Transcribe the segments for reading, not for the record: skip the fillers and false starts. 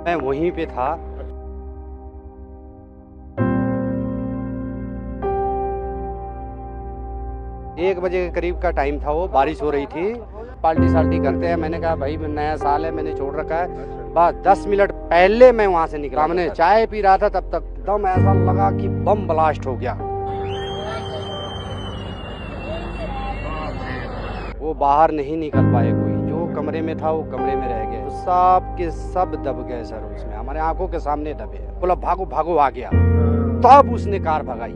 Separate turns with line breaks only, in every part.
मैं वहीं पे था। एक बजे के करीब का टाइम था, वो बारिश हो रही थी, पार्टी साल्टी करते हैं। मैंने कहा भाई नया साल है, मैंने छोड़ रखा है। बस 10 मिनट पहले मैं वहां से निकला, मैंने चाय पी रहा था, तब तक एकदम ऐसा लगा कि बम ब्लास्ट हो गया। वो बाहर नहीं निकल पाए, कोई जो कमरे में था वो कमरे में रह गए, सब के सब दब गए सर। उसमें हमारे आंखों के सामने दबे। बोला भागो भागो आ गया, तब उसने कार भगाई।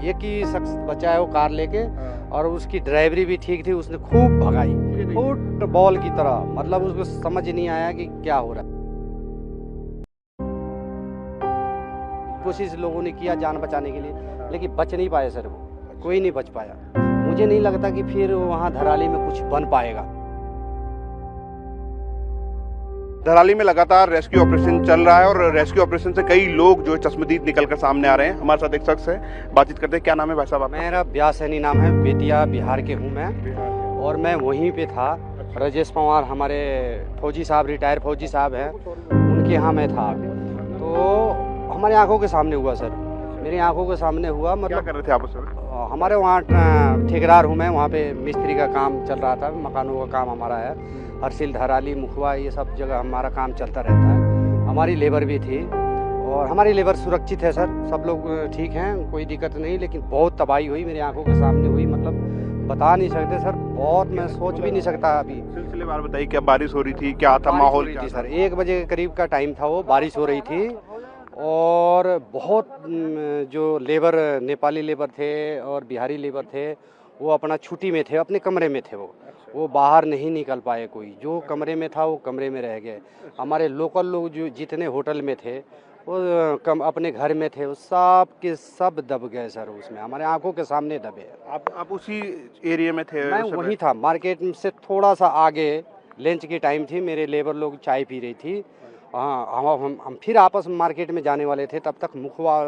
एक ही शख्स बचा है वो कार लेके, और उसकी ड्राइवरी भी ठीक थी, उसने खूब भगाई फुटबॉल की तरह। मतलब उसको समझ नहीं आया कि क्या हो रहा है। कोशिश लोगों ने किया जान बचाने के लिए, लेकिन बच नहीं पाए सर, वो कोई नहीं बच पाया। मुझे नहीं लगता कि फिर वहाँ धराली में कुछ बन पाएगा।
धराली में लगातार रेस्क्यू ऑपरेशन चल रहा है और रेस्क्यू ऑपरेशन से कई लोग जो चश्मदीद निकलकर सामने आ रहे हैं। हमारे साथ एक शख्स है, बातचीत करते हैं। क्या नाम है भाई साहब आपका?
मेरा ब्यास सैनी नाम है, बेतिया बिहार के हूँ मैं, और मैं वहीं पे था। राजेश पवार हमारे फौजी साहब, रिटायर फौजी साहब हैं, उनके यहाँ मैं था। तो हमारे आंखों के सामने हुआ सर, मेरी आंखों के सामने हुआ।
क्या
मतलब
कर रहे थे आप उस वक्त?
हमारे वहाँ ठेकेदार हूँ मैं, वहाँ पे मिस्त्री का काम चल रहा था, मकानों का काम हमारा है। हरसिल, धराली, मुखवा, ये सब जगह हमारा काम चलता रहता है। हमारी लेबर भी थी और हमारी लेबर सुरक्षित है सर, सब लोग ठीक हैं, कोई दिक्कत नहीं। लेकिन बहुत तबाही हुई, मेरी आंखों के सामने हुई, मतलब बता नहीं सकते सर, बहुत मैं सोच भी नहीं सकता। अभी
सिलसिलेवार बताइए, क्या बारिश हो रही थी, क्या था माहौल?
थी सर, 1 बजे के करीब का टाइम था, वो बारिश हो रही थी, और बहुत जो लेबर, नेपाली लेबर थे और बिहारी लेबर थे, वो अपना छुट्टी में थे, अपने कमरे में थे। वो बाहर नहीं निकल पाए, कोई जो कमरे में था वो कमरे में रह गए। हमारे लोकल लोग जो जितने होटल में थे वो अपने घर में थे, वो सब के सब दब गए सर। उसमें हमारे आंखों के सामने दबे।
आप उसी एरिया में थे?
मैं वहीं था, मार्केट से थोड़ा सा आगे। लंच की टाइम थी, मेरे लेबर लोग चाय पी रही थी। हाँ, हम फिर आपस में मार्केट में जाने वाले थे, तब तक मुखवा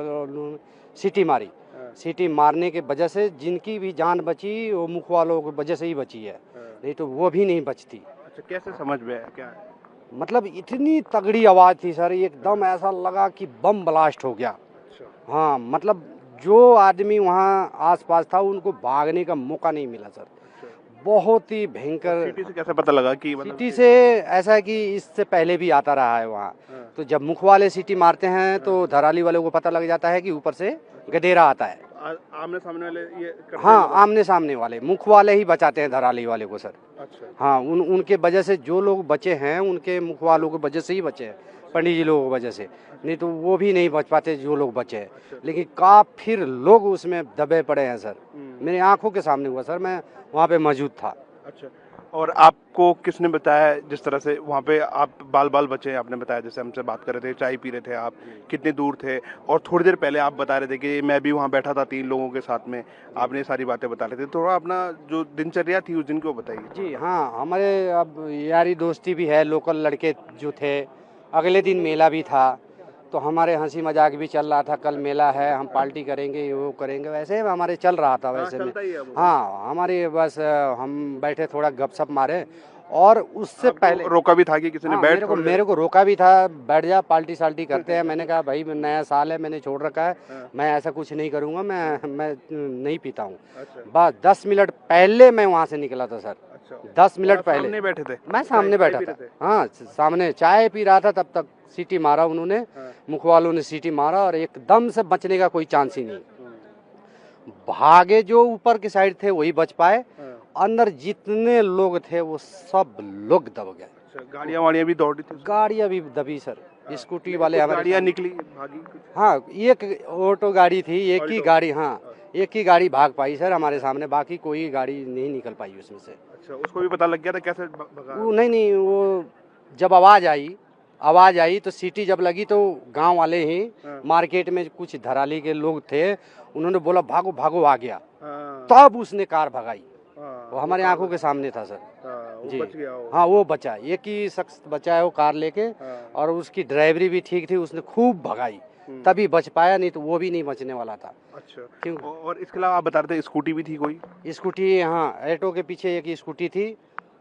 सीटी मारी। सीटी मारने के वजह से जिनकी भी जान बची, वो मुख वालों की वजह से ही बची है, नहीं तो वो भी नहीं बचती।
अच्छा, कैसे समझ में आया क्या है?
मतलब इतनी तगड़ी आवाज़ थी सर, एकदम ऐसा लगा कि बम ब्लास्ट हो गया। हाँ, मतलब जो आदमी वहाँ आसपास था उनको भागने का मौका नहीं मिला सर। बहुत ही भयंकर।
सिटी से कैसे पता लगा कि
सिटी से ऐसा है कि इससे पहले भी आता रहा है वहाँ। तो जब मुख वाले सिटी मारते हैं तो धराली वालों को पता लग जाता है कि ऊपर से गधेरा आता है।
आमने सामने वाले ये
हाँ, आमने सामने वाले, मुख वाले ही बचाते हैं धराली वाले को सर।
अच्छा।
हाँ, उनके वजह से जो लोग बचे हैं, उनके मुख वालों की वजह से ही बचे हैं, पंडित जी लोगों की वजह से, नहीं तो वो भी नहीं बच पाते जो लोग बचे हैं। लेकिन काफी लोग उसमें दबे पड़े हैं सर, मेरे आंखों के सामने हुआ सर, मैं वहाँ पे मौजूद था।
अच्छा, और आपको किसने बताया जिस तरह से वहाँ पे आप बाल बचे? आपने बताया, जैसे हमसे बात कर रहे थे, चाय पी रहे थे आप, कितनी दूर थे? और थोड़ी देर पहले आप बता रहे थे कि मैं भी वहाँ बैठा था 3 लोगों के साथ में, आपने सारी बातें बता रहे थे। थोड़ा अपना जो दिनचर्या थी उस दिन को बताइए।
जी हाँ, हमारे अब यारी दोस्ती भी है, लोकल लड़के जो थे। अगले दिन मेला भी था, तो हमारे हंसी मजाक भी चल रहा था, कल मेला है, हम पार्टी करेंगे, ये वो करेंगे, वैसे हमारे चल रहा था वैसे में। हाँ, हमारे बस हम बैठे थोड़ा गपशप मारे, और उससे पहले
रोका भी था कि किसी ने बैठ?
मेरे को रोका भी था, बैठ जा, पार्टी साल्टी करते हैं। मैंने कहा भाई नया साल है, मैंने छोड़ रखा है, मैं ऐसा कुछ नहीं करूँगा, मैं नहीं पीता हूँ। बस 10 मिनट पहले मैं वहाँ से निकला था सर। 10 मिनट पहले
सामने बैठे थे?
मैं सामने बैठा था। हाँ, सामने चाय पी रहा था, तब तक सीटी मारा उन्होंने, मुख वालों ने सीटी मारा, और एकदम से बचने का कोई चांस ही नहीं। भागे जो ऊपर की साइड थे वही बच पाए, अंदर जितने लोग थे वो सब लोग दब गए।
गाड़ियाँ वाड़ियाँ भी दौड़ी थी?
गाड़ियाँ भी दबी सर, स्कूटी वाले हमारे
गाड़ियाँ निकली भागी?
हाँ, एक ऑटो गाड़ी थी, एक ही गाड़ी, हाँ एक ही गाड़ी भाग पाई सर हमारे सामने, बाकी कोई गाड़ी नहीं निकल पाई उसमें से।
अच्छा, उसको भी पता लग गया था कैसे भगा?
वो नहीं, वो जब आवाज़ आई तो सीटी जब लगी तो गांव वाले ही, मार्केट में कुछ धराली के लोग थे, उन्होंने बोला भागो भागो आ गया, तब उसने कार भगाई। वो हमारे आंखों के सामने था सर। जी
बच गया वो।
हाँ, वो बचा, एक ही शख्स बचा है वो कार लेके, और उसकी ड्राइवरी भी ठीक थी, उसने खूब भगाई, तभी बच पाया, नहीं तो वो भी नहीं बचने वाला था।
अच्छा।
क्यों?
और इसके अलावा आप बता रहे थे स्कूटी भी थी कोई?
स्कूटी, हाँ, ऑटो के पीछे एक स्कूटी थी,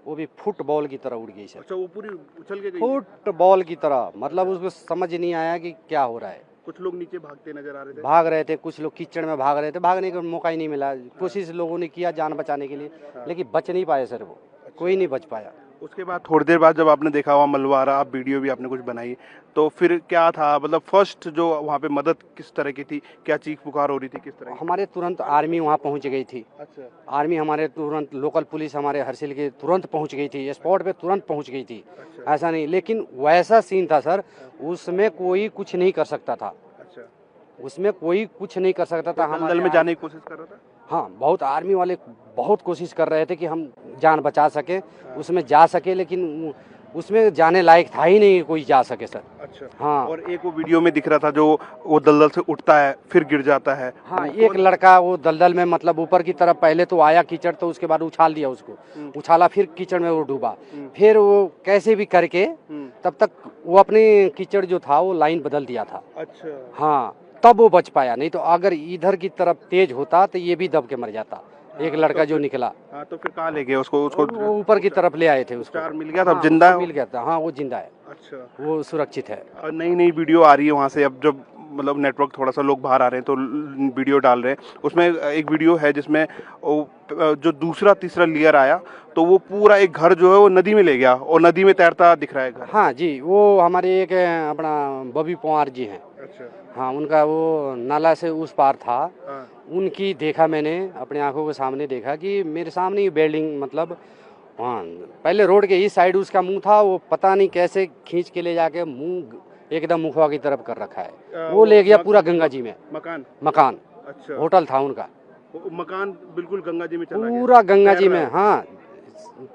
वो भी फुटबॉल की तरह उड़ गई सर।
अच्छा, वो पूरी उछल के गई?
फुटबॉल की तरह, मतलब उसको समझ नहीं आया कि क्या हो रहा है।
कुछ लोग नीचे भागते नजर आ रहे थे?
भाग रहे थे, कुछ लोग कीचड़ में भाग रहे थे, भागने का मौका ही नहीं मिला। कोशिश लोगों ने किया जान बचाने के लिए, लेकिन बच नहीं पाए सर, वो कोई नहीं बच पाया।
उसके बाद थोड़ी देर बाद जब आपने देखा वहाँ मलबा आ रहा, आप वीडियो भी आपने कुछ बनाई, तो फिर क्या था, मतलब फर्स्ट जो वहाँ पे मदद किस तरह की थी, क्या चीख पुकार हो रही थी, किस तरह की?
हमारे तुरंत आर्मी वहाँ पहुँच गई थी।
अच्छा।
आर्मी हमारे तुरंत, लोकल पुलिस हमारे हरसिल के तुरंत पहुँच गई थी, स्पॉट पे तुरंत पहुँच गई थी।
अच्छा।
ऐसा नहीं, लेकिन वैसा सीन था सर, उसमें कोई कुछ नहीं कर सकता था।
अच्छा।
उसमें कोई कुछ नहीं कर सकता था।
दलदल में जाने की कोशिश कर रहा था?
हाँ, बहुत आर्मी वाले बहुत कोशिश कर रहे थे कि हम जान बचा सके, उसमें जा सके, लेकिन उसमें जाने लायक था ही नहीं कोई जा सके सर।
अच्छा।
हाँ।
और एक वो वीडियो में दिख रहा था जो वो दलदल से उठता है फिर गिर जाता है।
हाँ, एक लड़का वो दलदल में, मतलब ऊपर की तरफ पहले तो आया कीचड़, तो उसके बाद उछाल दिया उसको, उछाला, फिर कीचड़ में वो डूबा, फिर वो कैसे भी करके तब तक वो अपने कीचड़ जो था वो लाइन बदल दिया था।
अच्छा।
हाँ, तब वो बच पाया, नहीं तो अगर इधर की तरफ तेज होता तो ये भी दब के मर जाता। एक लड़का जो निकला,
हाँ, तो फिर कहाँ ले गए उसको? उसको
वो ऊपर की तरफ ले आए थे, उसको
उपचार मिल गया था?
हाँ,
जिंदा है
उसको मिल गया था, हाँ, वो जिंदा है,
अच्छा।
वो सुरक्षित है।
और नई नई वीडियो आ रही है वहाँ से, अब जब मतलब नेटवर्क थोड़ा सा लोग बाहर आ रहे हैं तो वीडियो डाल रहे हैं, उसमें एक वीडियो है जिसमें जो दूसरा तीसरा लेयर आया तो वो पूरा एक घर जो है वो नदी में ले गया और नदी में तैरता दिख रहा है घर।
हाँ जी, वो हमारे एक अपना बबी पंवार जी हैं।
अच्छा।
हाँ, उनका वो नाला से उस पार था।
हाँ।
उनकी देखा मैंने, अपने आंखों के सामने देखा कि मेरे सामने ही बिल्डिंग, मतलब हाँ, पहले रोड के इस साइड उसका मुंह था, वो पता नहीं कैसे खींच के ले जाके मुंह एकदम मुखवा की तरफ कर रखा है, वो ले गया पूरा गंगा जी में। मकान
अच्छा।
होटल था उनका,
वो मकान बिल्कुल गंगा जी में चला गया?
पूरा गंगा जी
तैर
में।
रहा है?
हाँ,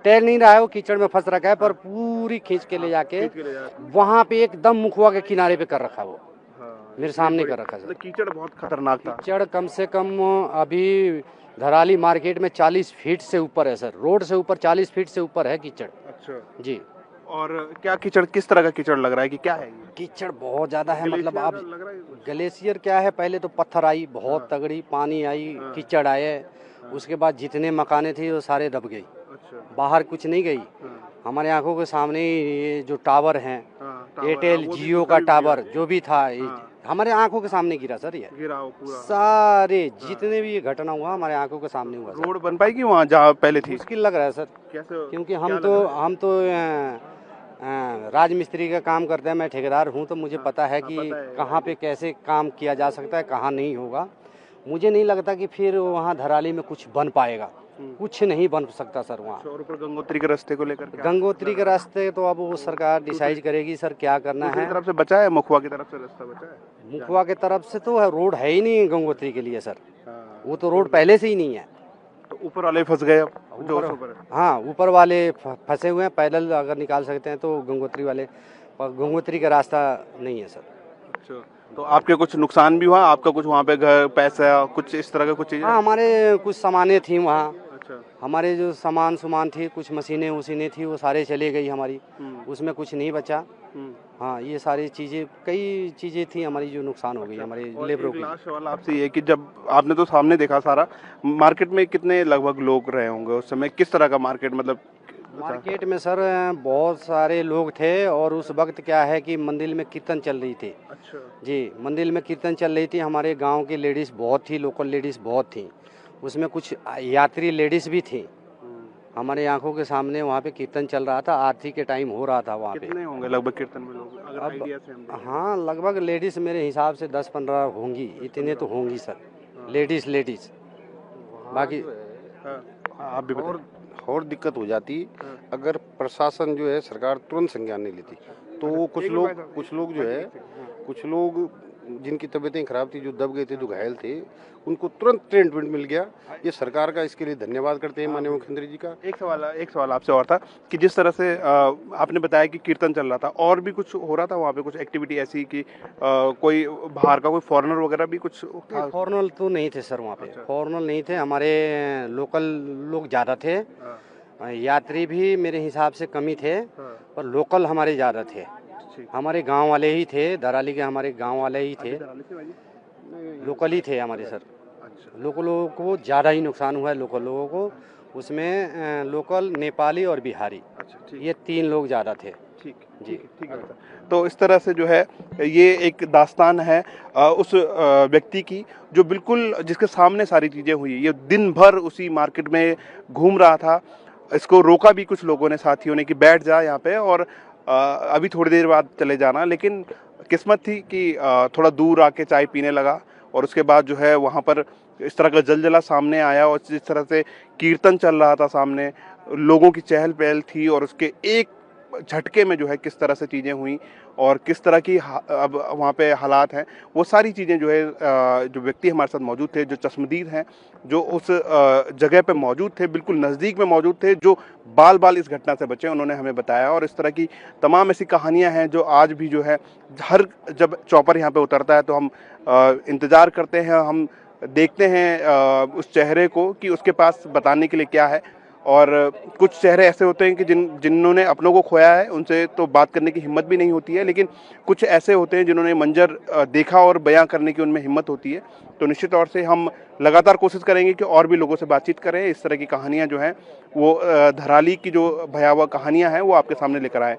तैर नहीं रहा है, वो कीचड़ में फंस रखा है, पर पूरी खींच के ले जाके
खींच के ले जाके।
वहाँ पे एकदम मुखवा के किनारे पे कर रखा वो,
हाँ,
मेरे सामने कर रखा सर।
कीचड़ बहुत खतरनाक था।
कीचड़ कम से कम अभी धराली मार्केट में 40 फीट से ऊपर है सर, रोड से ऊपर 40 फीट से ऊपर है कीचड़।
अच्छा
जी।
और क्या कीचड़, किस तरह का कीचड़ लग रहा है कि क्या है ये?
कीचड़ बहुत ज्यादा है, मतलब
ग्लेशियर
अब
का लग रहा है कुछ?
ग्लेशियर क्या है, पहले तो पत्थर आई बहुत तगड़ी, पानी आई, कीचड़ आए, उसके बाद जितने मकाने थे वो सारे दब गई,
अच्छा।
बाहर कुछ नहीं गई। हमारे आंखों के सामने ही ये जो टावर हैं, एयरटेल जियो का टावर जो भी था, हमारे आंखों के सामने गिरा सर, ये
गिरा हो पूरा?
सारे जितने भी ये घटना हुआ हमारे आंखों के सामने हुआ सर।
रोड बन पाएगी वहाँ जहाँ पहले थी?
मुश्किल लग रहा है सर,
कैसे?
क्योंकि हम तो राज मिस्त्री का काम करते हैं, मैं ठेकेदार हूँ, तो मुझे पता है कि कहाँ पे कैसे काम किया जा सकता है, कहाँ नहीं होगा। मुझे नहीं लगता कि फिर वहाँ धराली में कुछ बन पाएगा, कुछ नहीं बन सकता सर वहाँ।
और ऊपर गंगोत्री के रास्ते को लेकर
गंगोत्री के रास्ते तो अब वो सरकार डिसाइड करेगी सर क्या करना है।
तरफ से बचा है, मुखवा की तरफ से रास्ता बचा है?
मुखवा की तरफ से तो रोड है ही नहीं गंगोत्री के लिए सर, वो तो रोड पहले से ही नहीं है।
तो ऊपर वाले फंस गए अब, जो ऊपर है?
हाँ, ऊपर वाले फंसे हुए हैं, पैदल अगर निकाल सकते हैं तो गंगोत्री वाले, पर गंगोत्री का रास्ता नहीं है सर।
अच्छा, तो आपके कुछ नुकसान भी हुआ? आपका कुछ वहाँ पे घर, पैसा, कुछ इस तरह का कुछ चीज़?
हाँ, हमारे कुछ सामानें थी वहाँ,
अच्छा।
हमारे जो सामान थी, कुछ मशीनें वशीनें थी, वो सारे चले गई हमारी, उसमें कुछ नहीं बचा। हाँ, ये सारी चीज़ें, कई चीज़ें थी हमारी जो नुकसान हो गई हमारे लेबरों की।
लास्ट सवाल आपसे ये कि जब आपने तो सामने देखा सारा, मार्केट में कितने लगभग लोग रहे होंगे उस समय, किस तरह का मार्केट, मतलब?
मार्केट में सर बहुत सारे लोग थे, और उस वक्त क्या है कि मंदिर में कीर्तन चल रही थी।
अच्छा
जी, मंदिर में कीर्तन चल रही थी, हमारे गांव की लेडीज़ बहुत थी, लोकल लेडीज़ बहुत थी, उसमें कुछ यात्री लेडीज़ भी थी। हमारे आंखों के सामने वहाँ पे कीर्तन चल रहा था, आरती के टाइम हो रहा था वहाँ पे।
कितने होंगे लगभग कीर्तन में लोग, अगर आइडिया से हम देखें?
हाँ, लगभग लेडीज़ मेरे हिसाब से 10-15 होंगी, इतने तो होंगी सर, लेडीज़। बाकी
आप भी बताएं।
और दिक्कत हो जाती अगर प्रशासन जो है, सरकार तुरंत संज्ञान नहीं लेती, तो कुछ लोग जो है, कुछ लोग जिनकी तबीयतें खराब थी, जो दब गए थे, जो घायल थे, उनको तुरंत ट्रीटमेंट मिल गया। ये सरकार का इसके लिए धन्यवाद करते हैं, माननीय मुख्यमंत्री जी का।
एक सवाल आपसे और था कि जिस तरह से आपने बताया कि कीर्तन चल रहा था, और भी कुछ हो रहा था वहाँ पे, कुछ एक्टिविटी ऐसी कि कोई बाहर का कोई फॉरेनर वगैरह भी कुछ था?
फॉरेनर तो नहीं थे सर वहाँ पे, फॉरेनर नहीं थे, हमारे लोकल लोग ज़्यादा थे, यात्री भी मेरे हिसाब से कम ही थे, पर लोकल हमारे ज़्यादा थे।
ठीक।
हमारे गांव वाले ही थे, धराली के हमारे गांव वाले ही थे, लोकल ही थे हमारे सर।
अच्छा
लोकल लोगों को ज़्यादा ही नुकसान हुआ है, लोकल लोगों को। उसमें लोकल, नेपाली और बिहारी,
अच्छा ठीक
ये 3 लोग ज़्यादा थे।
ठीक
जी।
ठीक है बेटा। तो इस तरह से जो है ये एक दास्तान है उस व्यक्ति की जो बिल्कुल जिसके सामने सारी चीज़ें हुई। ये दिन भर उसी मार्केट में घूम रहा था। इसको रोका भी कुछ लोगों ने, साथियों ने, कि बैठ जा यहाँ पे और अभी थोड़ी देर बाद चले जाना। लेकिन किस्मत थी कि थोड़ा दूर आके चाय पीने लगा और उसके बाद जो है वहाँ पर इस तरह का जलजला सामने आया और जिस तरह से कीर्तन चल रहा था सामने, लोगों की चहल पहल थी और उसके एक झटके में जो है किस तरह से चीज़ें हुई और किस तरह की अब वहाँ पे हालात हैं, वो सारी चीज़ें जो है जो व्यक्ति हमारे साथ मौजूद थे, जो चश्मदीद हैं, जो उस जगह पे मौजूद थे, बिल्कुल नज़दीक में मौजूद थे, जो बाल बाल इस घटना से बचे, उन्होंने हमें बताया। और इस तरह की तमाम ऐसी कहानियाँ हैं जो आज भी जो है हर जब चौपर यहाँ पे उतरता है तो हम इंतज़ार करते हैं, हम देखते हैं उस चेहरे को कि उसके पास बताने के लिए क्या है। और कुछ चेहरे ऐसे होते हैं कि जिन्होंने अपनों को खोया है, उनसे तो बात करने की हिम्मत भी नहीं होती है, लेकिन कुछ ऐसे होते हैं जिन्होंने मंजर देखा और बयां करने की उनमें हिम्मत होती है। तो निश्चित तौर से हम लगातार कोशिश करेंगे कि और भी लोगों से बातचीत करें, इस तरह की कहानियां जो हैं वो धराली की जो भयावह कहानियां हैं वो आपके सामने लेकर आएँ।